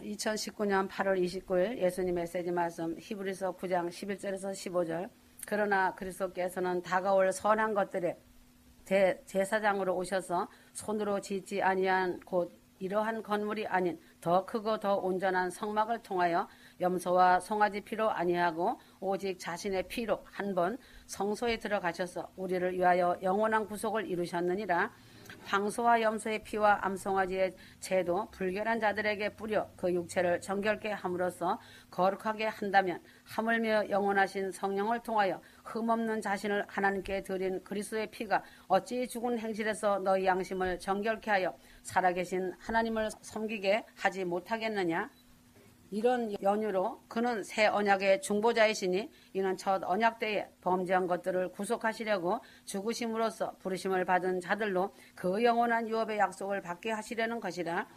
2019년 8월 29일 예수님 메시지 말씀 히브리서 9장 11절에서 15절. 그러나 그리스도께서는 다가올 선한 것들의 대제사장으로 오셔서 손으로 짓지 아니한 곧 이러한 건물이 아닌 더 크고 더 온전한 성막을 통하여 염소와 송아지 피로 아니하고 오직 자신의 피로 한 번 성소에 들어가셔서 우리를 위하여 영원한 구속을 이루셨느니라. 황소와 염소의 피와 암송아지의 제도 불결한 자들에게 뿌려 그 육체를 정결케 함으로써 거룩하게 한다면 하물며 영원하신 성령을 통하여 흠없는 자신을 하나님께 드린 그리스도의 피가 어찌 죽은 행실에서 너희 양심을 정결케 하여 살아계신 하나님을 섬기게 하지 못하겠느냐. 이런 연유로 그는 새 언약의 중보자이시니 이는 첫 언약 때에 범죄한 것들을 구속하시려고 죽으심으로써 부르심을 받은 자들로 그 영원한 유업의 약속을 받게 하시려는 것이라.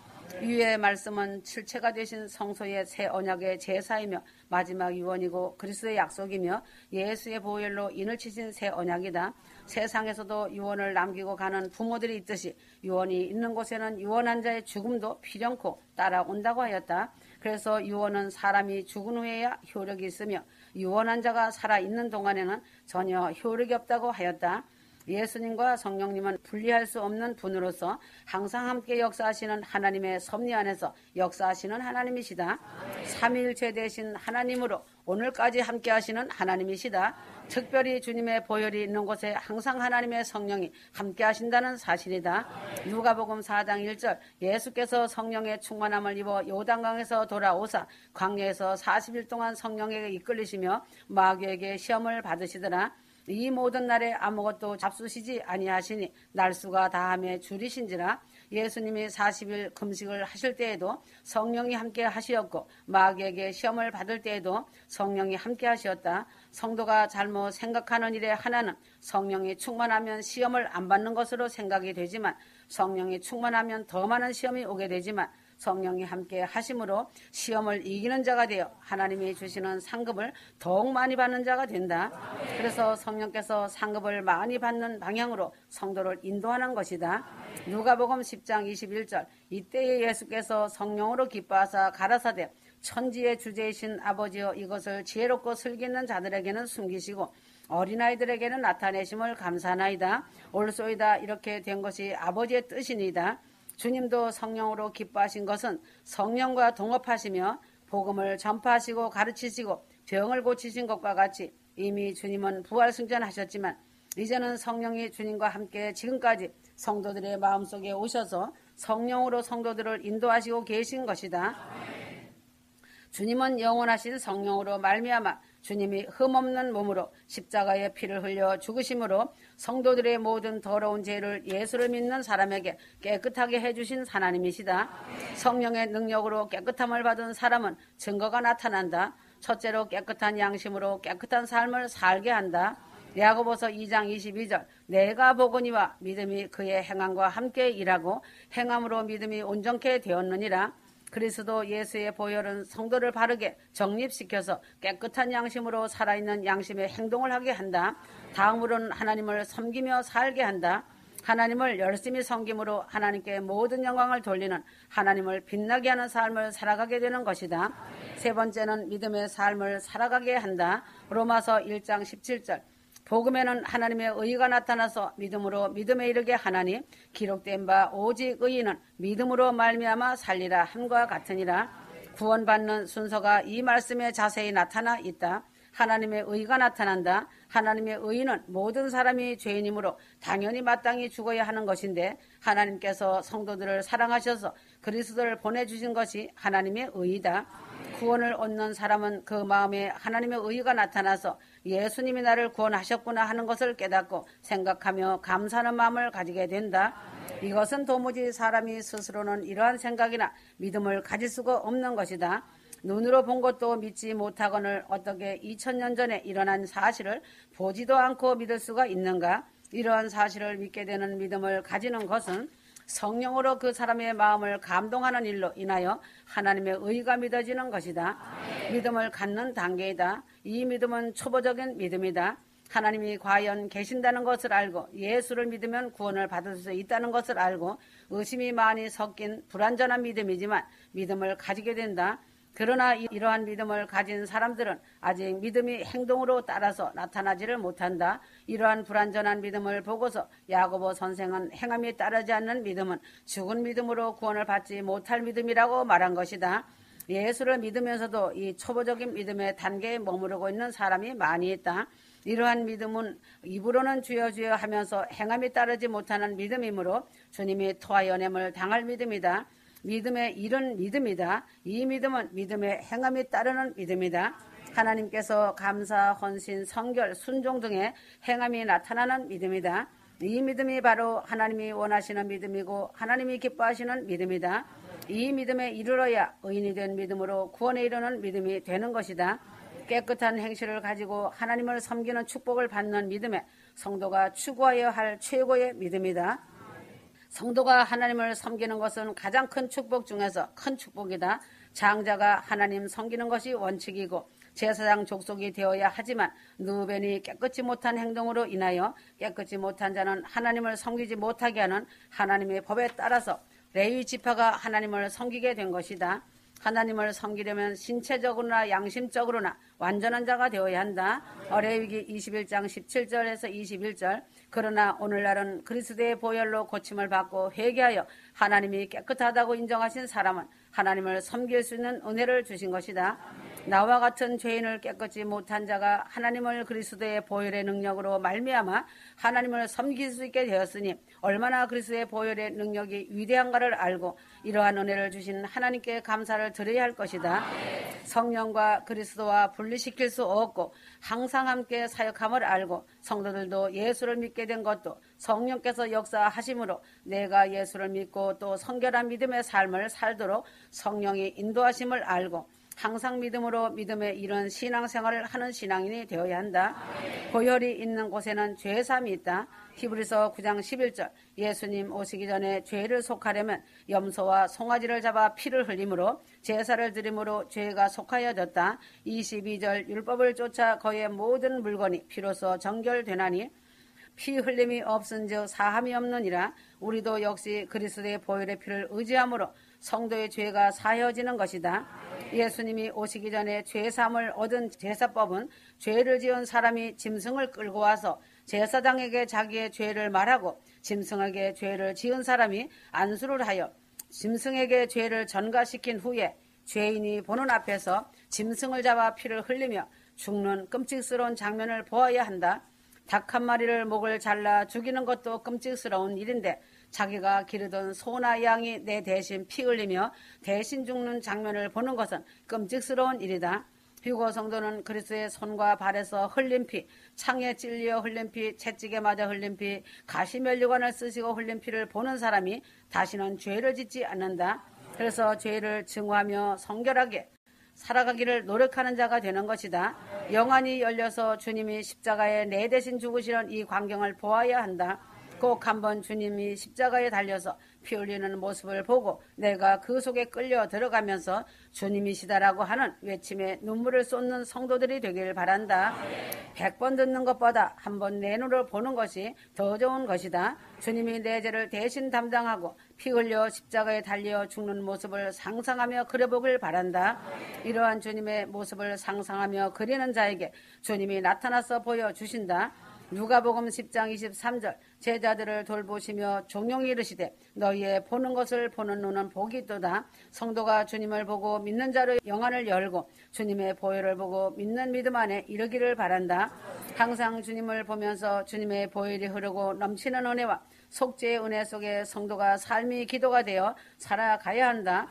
위의 말씀은 실체가 되신 성소의 새 언약의 제사이며 마지막 유언이고 그리스도의 약속이며 예수의 보혈로 인을 치신 새 언약이다. 세상에서도 유언을 남기고 가는 부모들이 있듯이 유언이 있는 곳에는 유언한 자의 죽음도 필연코 따라온다고 하였다. 그래서 유언은 사람이 죽은 후에야 효력이 있으며 유언한 자가 살아있는 동안에는 전혀 효력이 없다고 하였다. 예수님과 성령님은 분리할 수 없는 분으로서 항상 함께 역사하시는 하나님의 섭리 안에서 역사하시는 하나님이시다. 삼위일체 되신 하나님으로 오늘까지 함께 하시는 하나님이시다. 특별히 주님의 보혈이 있는 곳에 항상 하나님의 성령이 함께 하신다는 사실이다. 누가복음 4장 1절 예수께서 성령의 충만함을 입어 요단강에서 돌아오사 광야에서 40일 동안 성령에게 이끌리시며 마귀에게 시험을 받으시더라. 이 모든 날에 아무것도 잡수시지 아니하시니 날수가 다함에 줄이신지라. 예수님이 40일 금식을 하실 때에도 성령이 함께 하시었고 마귀에게 시험을 받을 때에도 성령이 함께 하시었다. 성도가 잘못 생각하는 일의 하나는 성령이 충만하면 시험을 안 받는 것으로 생각이 되지만 성령이 충만하면 더 많은 시험이 오게 되지만 성령이 함께 하심으로 시험을 이기는 자가 되어 하나님이 주시는 상급을 더욱 많이 받는 자가 된다. 그래서 성령께서 상급을 많이 받는 방향으로 성도를 인도하는 것이다. 누가복음 10장 21절 이때에 예수께서 성령으로 기뻐하사 가라사대 천지의 주제이신 아버지여 이것을 지혜롭고 슬기 있는 자들에게는 숨기시고 어린아이들에게는 나타내심을 감사하나이다. 옳소이다. 이렇게 된 것이 아버지의 뜻이니이다. 주님도 성령으로 기뻐하신 것은 성령과 동업하시며 복음을 전파하시고 가르치시고 병을 고치신 것과 같이 이미 주님은 부활승천하셨지만 이제는 성령이 주님과 함께 지금까지 성도들의 마음속에 오셔서 성령으로 성도들을 인도하시고 계신 것이다. 주님은 영원하신 성령으로 말미암아 주님이 흠없는 몸으로 십자가의 피를 흘려 죽으심으로 성도들의 모든 더러운 죄를 예수를 믿는 사람에게 깨끗하게 해주신 하나님이시다. 성령의 능력으로 깨끗함을 받은 사람은 증거가 나타난다. 첫째로 깨끗한 양심으로 깨끗한 삶을 살게 한다. 야고보서 2장 22절 내가 보거니와 믿음이 그의 행함과 함께 일하고 행함으로 믿음이 온전케 되었느니라. 그리스도 예수의 보혈은 성도를 바르게 정립시켜서 깨끗한 양심으로 살아있는 양심의 행동을 하게 한다. 다음으로는 하나님을 섬기며 살게 한다. 하나님을 열심히 섬김으로 하나님께 모든 영광을 돌리는 하나님을 빛나게 하는 삶을 살아가게 되는 것이다. 세 번째는 믿음의 삶을 살아가게 한다. 로마서 1장 17절 복음에는 하나님의 의가 나타나서 믿음으로 믿음에 이르게 하나니 기록된 바 오직 의인은 믿음으로 말미암아 살리라 함과 같으니라. 구원받는 순서가 이 말씀에 자세히 나타나 있다. 하나님의 의가 나타난다. 하나님의 의는 모든 사람이 죄인이므로 당연히 마땅히 죽어야 하는 것인데 하나님께서 성도들을 사랑하셔서 그리스도를 보내주신 것이 하나님의 의이다. 구원을 얻는 사람은 그 마음에 하나님의 의가 나타나서 예수님이 나를 구원하셨구나 하는 것을 깨닫고 생각하며 감사하는 마음을 가지게 된다. 이것은 도무지 사람이 스스로는 이러한 생각이나 믿음을 가질 수가 없는 것이다. 눈으로 본 것도 믿지 못하거늘 어떻게 2000년 전에 일어난 사실을 보지도 않고 믿을 수가 있는가? 이러한 사실을 믿게 되는 믿음을 가지는 것은 성령으로 그 사람의 마음을 감동하는 일로 인하여 하나님의 의가 믿어지는 것이다. 믿음을 갖는 단계이다. 이 믿음은 초보적인 믿음이다. 하나님이 과연 계신다는 것을 알고 예수를 믿으면 구원을 받을 수 있다는 것을 알고 의심이 많이 섞인 불완전한 믿음이지만 믿음을 가지게 된다. 그러나 이러한 믿음을 가진 사람들은 아직 믿음이 행동으로 따라서 나타나지를 못한다. 이러한 불완전한 믿음을 보고서 야고보 선생은 행함이 따르지 않는 믿음은 죽은 믿음으로 구원을 받지 못할 믿음이라고 말한 것이다. 예수를 믿으면서도 이 초보적인 믿음의 단계에 머무르고 있는 사람이 많이 있다. 이러한 믿음은 입으로는 주여 주여 하면서 행함이 따르지 못하는 믿음이므로 주님이 토와 연엠을 당할 믿음이다. 믿음의 이른 믿음이다. 이 믿음은 믿음의 행함이 따르는 믿음이다. 하나님께서 감사, 헌신, 성결, 순종 등의 행함이 나타나는 믿음이다. 이 믿음이 바로 하나님이 원하시는 믿음이고 하나님이 기뻐하시는 믿음이다. 이 믿음에 이르러야 의인이 된 믿음으로 구원에 이르는 믿음이 되는 것이다. 깨끗한 행실을 가지고 하나님을 섬기는 축복을 받는 믿음에 성도가 추구하여야 할 최고의 믿음이다. 성도가 하나님을 섬기는 것은 가장 큰 축복 중에서 큰 축복이다. 장자가 하나님 섬기는 것이 원칙이고 제사장 족속이 되어야 하지만 누벤이 깨끗이 못한 행동으로 인하여 깨끗이 못한 자는 하나님을 섬기지 못하게 하는 하나님의 법에 따라서 레위 지파가 하나님을 섬기게 된 것이다. 하나님을 섬기려면 신체적으로나 양심적으로나 완전한 자가 되어야 한다. 레위기 21장 17절에서 21절. 그러나 오늘날은 그리스도의 보혈로 고침을 받고 회개하여 하나님이 깨끗하다고 인정하신 사람은 하나님을 섬길 수 있는 은혜를 주신 것이다. 나와 같은 죄인을 깨끗이 못한 자가 하나님을 그리스도의 보혈의 능력으로 말미암아 하나님을 섬길 수 있게 되었으니 얼마나 그리스도의 보혈의 능력이 위대한가를 알고 이러한 은혜를 주신 하나님께 감사를 드려야 할 것이다. 성령과 그리스도와 분리시킬 수 없고 항상 함께 사역함을 알고 성도들도 예수를 믿게 된 것도 성령께서 역사하심으로 내가 예수를 믿고 또 성결한 믿음의 삶을 살도록 성령이 인도하심을 알고 항상 믿음으로 믿음의 이런 신앙생활을 하는 신앙인이 되어야 한다. 보혈이 있는 곳에는 죄사함이 있다. 히브리서 9장 11절 예수님 오시기 전에 죄를 속하려면 염소와 송아지를 잡아 피를 흘림으로 제사를 드림으로 죄가 속하여졌다. 22절 율법을 쫓아 거의 모든 물건이 피로써 정결되나니 피 흘림이 없은즉 사함이 없느니라. 우리도 역시 그리스도의 보혈의 피를 의지함으로 성도의 죄가 사해지는 것이다. 예수님이 오시기 전에 죄사함을 얻은 제사법은 죄를 지은 사람이 짐승을 끌고 와서 제사장에게 자기의 죄를 말하고 짐승에게 죄를 지은 사람이 안수를 하여 짐승에게 죄를 전가시킨 후에 죄인이 보는 앞에서 짐승을 잡아 피를 흘리며 죽는 끔찍스러운 장면을 보아야 한다. 닭 한 마리를 목을 잘라 죽이는 것도 끔찍스러운 일인데 자기가 기르던 소나 양이 내 대신 피 흘리며 대신 죽는 장면을 보는 것은 끔찍스러운 일이다. 휴거 성도는 그리스도의 손과 발에서 흘린 피, 창에 찔려 흘린 피, 채찍에 맞아 흘린 피, 가시면류관을 쓰시고 흘린 피를 보는 사람이 다시는 죄를 짓지 않는다. 그래서 죄를 증오하며 성결하게 살아가기를 노력하는 자가 되는 것이다. 영안이 열려서 주님이 십자가에 내 대신 죽으시는 이 광경을 보아야 한다. 꼭 한번 주님이 십자가에 달려서 피 흘리는 모습을 보고 내가 그 속에 끌려 들어가면서 주님이시다라고 하는 외침에 눈물을 쏟는 성도들이 되길 바란다. 100번 듣는 것보다 한 번 내 눈으로 보는 것이 더 좋은 것이다. 주님이 내 죄를 대신 담당하고 피 흘려 십자가에 달려 죽는 모습을 상상하며 그려보길 바란다. 이러한 주님의 모습을 상상하며 그리는 자에게 주님이 나타나서 보여주신다. 누가복음 10장 23절 제자들을 돌보시며 종용이 이르시되 너희의 보는 것을 보는 눈은 복이 있도다. 성도가 주님을 보고 믿는 자로 영안을 열고 주님의 보혈을 보고 믿는 믿음 안에 이르기를 바란다. 항상 주님을 보면서 주님의 보혈이 흐르고 넘치는 은혜와 속죄의 은혜 속에 성도가 삶이 기도가 되어 살아가야 한다.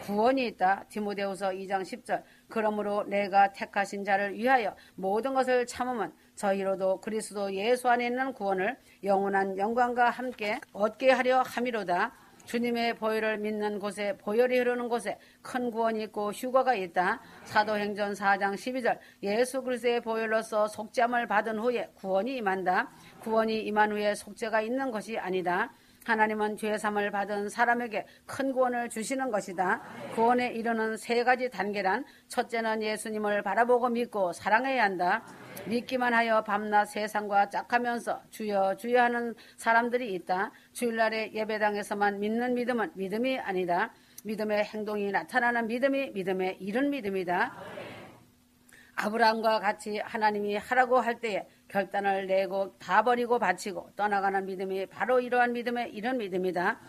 구원이 있다. 디모데후서 2장 10절 그러므로 내가 택하신 자를 위하여 모든 것을 참으면 저희로도 그리스도 예수 안에 있는 구원을 영원한 영광과 함께 얻게 하려 함이로다. 주님의 보혈을 믿는 곳에 보혈이 흐르는 곳에 큰 구원이 있고 휴거가 있다. 사도행전 4장 12절 예수 그리스도의 보혈로서 속죄함을 받은 후에 구원이 임한다. 구원이 임한 후에 속죄가 있는 것이 아니다. 하나님은 죄사함을 받은 사람에게 큰 구원을 주시는 것이다. 구원에 이르는 세 가지 단계란 첫째는 예수님을 바라보고 믿고 사랑해야 한다. 믿기만 하여 밤낮 세상과 짝하면서 주여 주여 하는 사람들이 있다. 주일날에 예배당에서만 믿는 믿음은 믿음이 아니다. 믿음의 행동이 나타나는 믿음이 믿음의 이른 믿음이다. 아브라함과 같이 하나님이 하라고 할 때에 결단을 내고 다 버리고 바치고 떠나가는 믿음이 바로 이러한 믿음의 이른 믿음이다.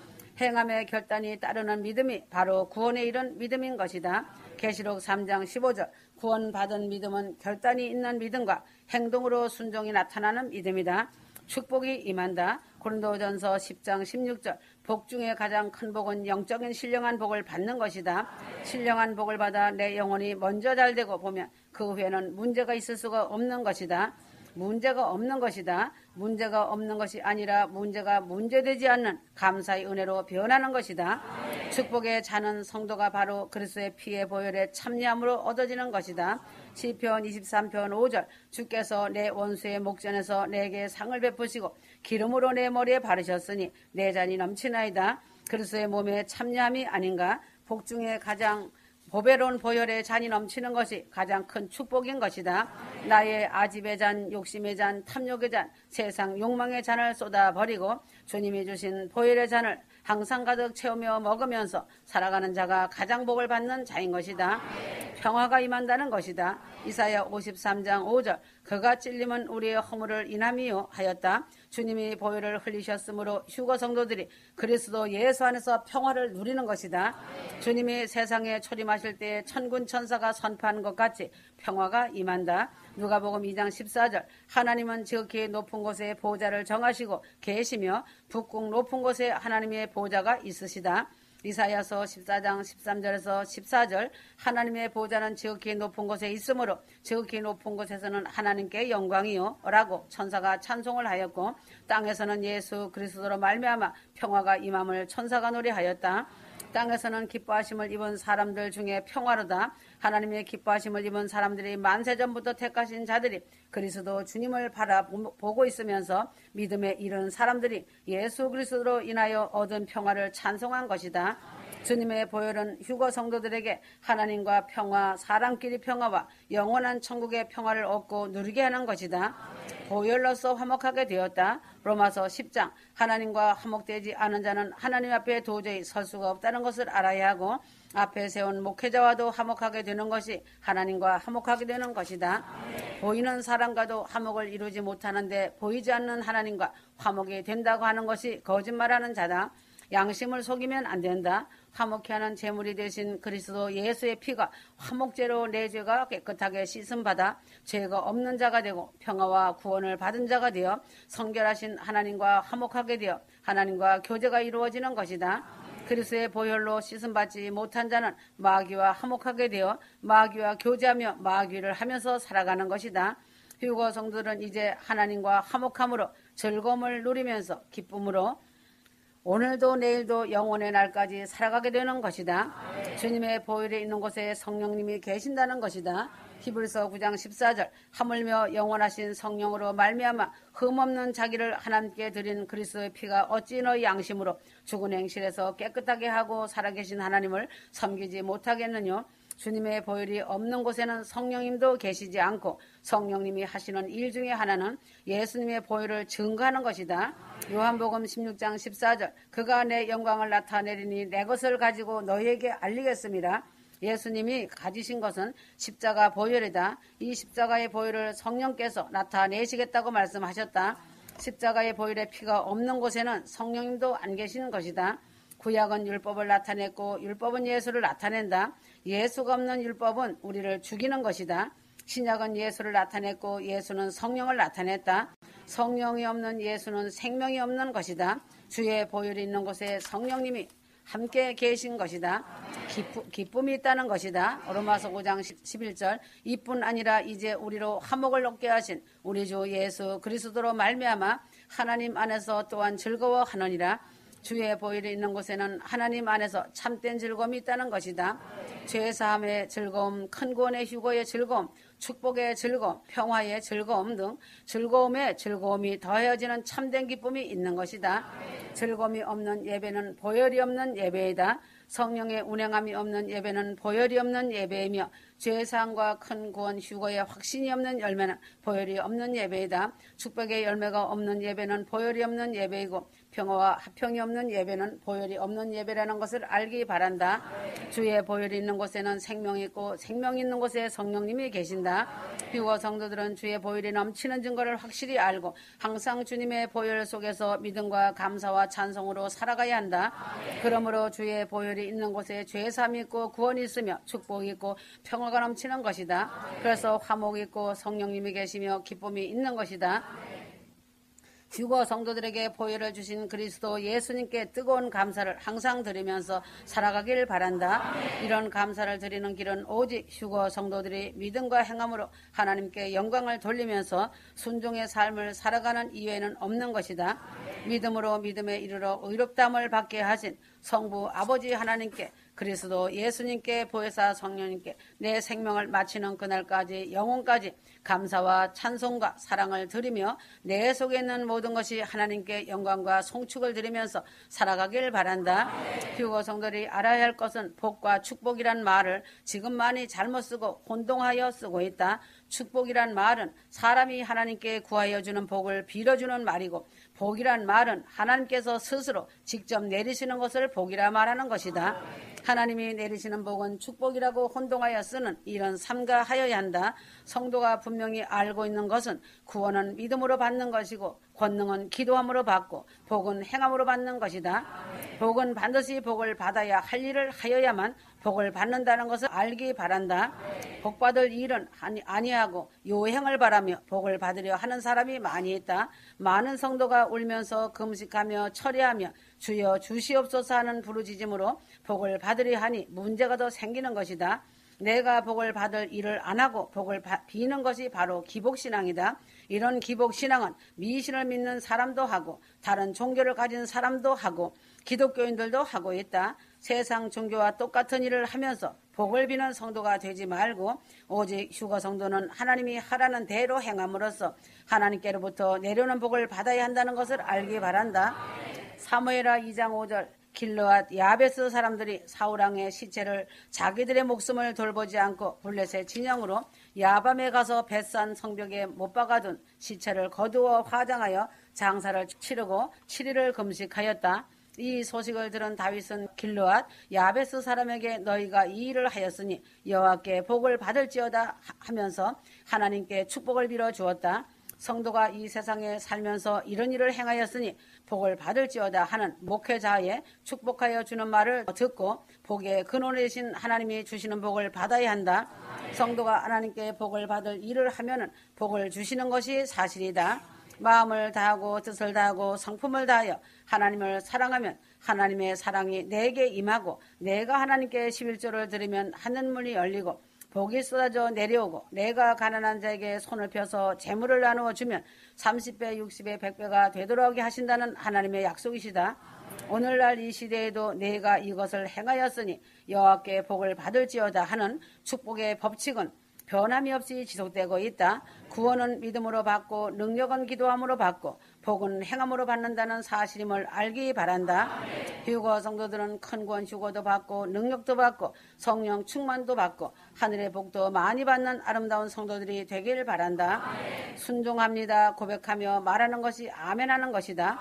행함의 결단이 따르는 믿음이 바로 구원에 이른 믿음인 것이다. 계시록 3장 15절 구원받은 믿음은 결단이 있는 믿음과 행동으로 순종이 나타나는 믿음이다. 축복이 임한다. 고린도전서 10장 16절 복 중에 가장 큰 복은 영적인 신령한 복을 받는 것이다. 신령한 복을 받아 내 영혼이 먼저 잘되고 보면 그 후에는 문제가 있을 수가 없는 것이다. 문제가 없는 것이다. 문제가 없는 것이 아니라 문제가 문제되지 않는 감사의 은혜로 변하는 것이다. 축복의 자는 성도가 바로 그리스도의 피의 보혈에 참여함으로 얻어지는 것이다. 시편 23편 5절 주께서 내 원수의 목전에서 내게 상을 베푸시고 기름으로 내 머리에 바르셨으니 내 잔이 넘치나이다. 그리스도의 몸에 참여함이 아닌가. 복 중에 가장 보배로운 보혈의 잔이 넘치는 것이 가장 큰 축복인 것이다. 나의 아집의 잔, 욕심의 잔, 탐욕의 잔, 세상 욕망의 잔을 쏟아버리고 주님이 주신 보혈의 잔을 항상 가득 채우며 먹으면서 살아가는 자가 가장 복을 받는 자인 것이다. 평화가 임한다는 것이다. 이사야 53장 5절 그가 찔림은 우리의 허물을 인함이요 하였다. 주님이 보혈을 흘리셨으므로 휴거 성도들이 그리스도 예수 안에서 평화를 누리는 것이다. 주님이 세상에 초림하실 때 천군 천사가 선포한 것 같이 평화가 임한다. 누가복음 2장 14절 하나님은 지극히 높은 곳에 보좌를 정하시고 계시며 북극 높은 곳에 하나님의 보좌가 있으시다. 이사야서 14장 13절에서 14절 하나님의 보좌는 지극히 높은 곳에 있으므로 지극히 높은 곳에서는 하나님께 영광이요 라고 천사가 찬송을 하였고 땅에서는 예수 그리스도로 말미암아 평화가 임함을 천사가 노래하였다. 땅에서는 기뻐하심을 입은 사람들 중에 평화로다. 하나님의 기뻐하심을 입은 사람들이 만세전부터 택하신 자들이 그리스도 주님을 바라보고 있으면서 믿음에 이른 사람들이 예수 그리스도로 인하여 얻은 평화를 찬송한 것이다. 주님의 보혈은 휴거 성도들에게 하나님과 평화, 사람끼리 평화와 영원한 천국의 평화를 얻고 누리게 하는 것이다. 보혈로서 화목하게 되었다. 로마서 10장 하나님과 화목되지 않은 자는 하나님 앞에 도저히 설 수가 없다는 것을 알아야 하고 앞에 세운 목회자와도 화목하게 되는 것이 하나님과 화목하게 되는 것이다. 보이는 사람과도 화목을 이루지 못하는데 보이지 않는 하나님과 화목이 된다고 하는 것이 거짓말하는 자다. 양심을 속이면 안 된다. 화목케 하는 제물이 되신 그리스도 예수의 피가 화목제로 내 죄가 깨끗하게 씻음받아 죄가 없는 자가 되고 평화와 구원을 받은 자가 되어 성결하신 하나님과 화목하게 되어 하나님과 교제가 이루어지는 것이다. 그리스도의 보혈로 씻음받지 못한 자는 마귀와 화목하게 되어 마귀와 교제하며 마귀를 하면서 살아가는 것이다. 휴거 성도들은 이제 하나님과 화목함으로 즐거움을 누리면서 기쁨으로 오늘도 내일도 영원의 날까지 살아가게 되는 것이다. 주님의 보혈에 있는 곳에 성령님이 계신다는 것이다. 히브리서 9장 14절 하물며 영원하신 성령으로 말미암아 흠없는 자기를 하나님께 드린 그리스도의 피가 어찌 너희 양심으로 죽은 행실에서 깨끗하게 하고 살아계신 하나님을 섬기지 못하겠느냐. 주님의 보혈이 없는 곳에는 성령님도 계시지 않고 성령님이 하시는 일 중에 하나는 예수님의 보혈을 증거하는 것이다. 요한복음 16장 14절 그가 내 영광을 나타내리니 내 것을 가지고 너희에게 알리겠습니다. 예수님이 가지신 것은 십자가 보혈이다. 이 십자가의 보혈을 성령께서 나타내시겠다고 말씀하셨다. 십자가의 보혈의 피가 없는 곳에는 성령님도 안 계시는 것이다. 구약은 율법을 나타냈고 율법은 예수를 나타낸다. 예수가 없는 율법은 우리를 죽이는 것이다. 신약은 예수를 나타냈고 예수는 성령을 나타냈다. 성령이 없는 예수는 생명이 없는 것이다. 주의 보혈이 있는 곳에 성령님이 함께 계신 것이다. 기쁨이 있다는 것이다. 로마서 5장 11절 이뿐 아니라 이제 우리로 화목을 얻게 하신 우리 주 예수 그리스도로 말미암아 하나님 안에서 또한 즐거워하느니라. 주의 보혈이 있는 곳에는 하나님 안에서 참된 즐거움이 있다는 것이다. 죄사함의 즐거움, 큰 구원의 휴거의 즐거움, 축복의 즐거움, 평화의 즐거움 등 즐거움에 즐거움이 더해지는 참된 기쁨이 있는 것이다. 즐거움이 없는 예배는 보혈이 없는 예배이다. 성령의 운행함이 없는 예배는 보혈이 없는 예배이며 죄사함과 큰 구원 휴거의 확신이 없는 열매는 보혈이 없는 예배이다. 축복의 열매가 없는 예배는 보혈이 없는 예배이고 평화와 화평이 없는 예배는 보혈이 없는 예배라는 것을 알기 바란다. 주의 보혈이 있는 곳에는 생명이 있고 생명이 있는 곳에 성령님이 계신다. 휴거 성도들은 주의 보혈이 넘치는 증거를 확실히 알고 항상 주님의 보혈 속에서 믿음과 감사와 찬송으로 살아가야 한다. 그러므로 주의 보혈이 있는 곳에 죄사함이 있고 구원이 있으며 축복이 있고 평화가 넘치는 것이다. 그래서 화목이 있고 성령님이 계시며 기쁨이 있는 것이다. 휴거 성도들에게 보혈을 주신 그리스도 예수님께 뜨거운 감사를 항상 드리면서 살아가길 바란다. 이런 감사를 드리는 길은 오직 휴거 성도들이 믿음과 행함으로 하나님께 영광을 돌리면서 순종의 삶을 살아가는 이외에는 없는 것이다. 믿음으로 믿음에 이르러 의롭다함을 받게 하신 성부 아버지 하나님께 그리스도 예수님께 보혜사 성령님께 내 생명을 마치는 그날까지 영혼까지 감사와 찬송과 사랑을 드리며 내 속에 있는 모든 것이 하나님께 영광과 송축을 드리면서 살아가길 바란다. 휴거 성도들이 알아야 할 것은 복과 축복이란 말을 지금 많이 잘못 쓰고 혼동하여 쓰고 있다. 축복이란 말은 사람이 하나님께 구하여 주는 복을 빌어주는 말이고 복이란 말은 하나님께서 스스로 직접 내리시는 것을 복이라 말하는 것이다. 하나님이 내리시는 복은 축복이라고 혼동하여 쓰는 이런 삼가하여야 한다. 성도가 분명히 알고 있는 것은 구원은 믿음으로 받는 것이고 권능은 기도함으로 받고 복은 행함으로 받는 것이다. 복은 반드시 복을 받아야 할 일을 하여야만 복을 받는다는 것을 알기 바란다. 복받을 일은 아니하고 요행을 바라며 복을 받으려 하는 사람이 많이 있다. 많은 성도가 울면서 금식하며 철회하며 주여 주시옵소서 하는 부르짖음으로 복을 받으려 하니 문제가 더 생기는 것이다. 내가 복을 받을 일을 안 하고 복을 비는 것이 바로 기복신앙이다. 이런 기복신앙은 미신을 믿는 사람도 하고 다른 종교를 가진 사람도 하고 기독교인들도 하고 있다. 세상 종교와 똑같은 일을 하면서 복을 비는 성도가 되지 말고 오직 휴거 성도는 하나님이 하라는 대로 행함으로써 하나님께로부터 내려오는 복을 받아야 한다는 것을 알기 바란다. 사무엘하 2장 5절 길르앗 야베스 사람들이 사울왕의 시체를 자기들의 목숨을 돌보지 않고 블레셋 진영으로 야밤에 가서 벳산 성벽에 못 박아둔 시체를 거두어 화장하여 장사를 치르고 7일을 금식하였다. 이 소식을 들은 다윗은 길르앗 야베스 사람에게 너희가 이 일을 하였으니 여호와께 복을 받을지어다 하면서 하나님께 축복을 빌어 주었다. 성도가 이 세상에 살면서 이런 일을 행하였으니 복을 받을지어다 하는 목회자의 축복하여 주는 말을 듣고 복의 근원이신 하나님이 주시는 복을 받아야 한다. 성도가 하나님께 복을 받을 일을 하면은 복을 주시는 것이 사실이다. 마음을 다하고 뜻을 다하고 성품을 다하여 하나님을 사랑하면 하나님의 사랑이 내게 임하고 내가 하나님께 11조를 드리면 하늘문이 열리고 복이 쏟아져 내려오고 내가 가난한 자에게 손을 펴서 재물을 나누어 주면 30배, 60배, 100배가 되돌아오게 하신다는 하나님의 약속이시다. 오늘날 이 시대에도 내가 이것을 행하였으니 여호와께 복을 받을지어다 하는 축복의 법칙은 변함이 없이 지속되고 있다. 구원은 믿음으로 받고 능력은 기도함으로 받고 복은 행함으로 받는다는 사실임을 알기 바란다. 휴거 성도들은 큰 구원 휴거도 받고 능력도 받고 성령 충만도 받고 하늘의 복도 많이 받는 아름다운 성도들이 되길 바란다. 순종합니다 고백하며 말하는 것이 아멘하는 것이다.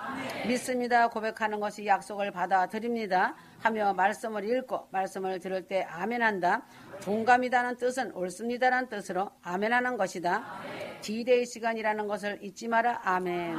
믿습니다 고백하는 것이 약속을 받아들입니다 하며 말씀을 읽고 말씀을 들을 때 아멘한다. 동감이다는 뜻은 옳습니다라는 뜻으로 아멘하는 것이다. 디데이 시간이라는 것을 잊지 마라. 아멘.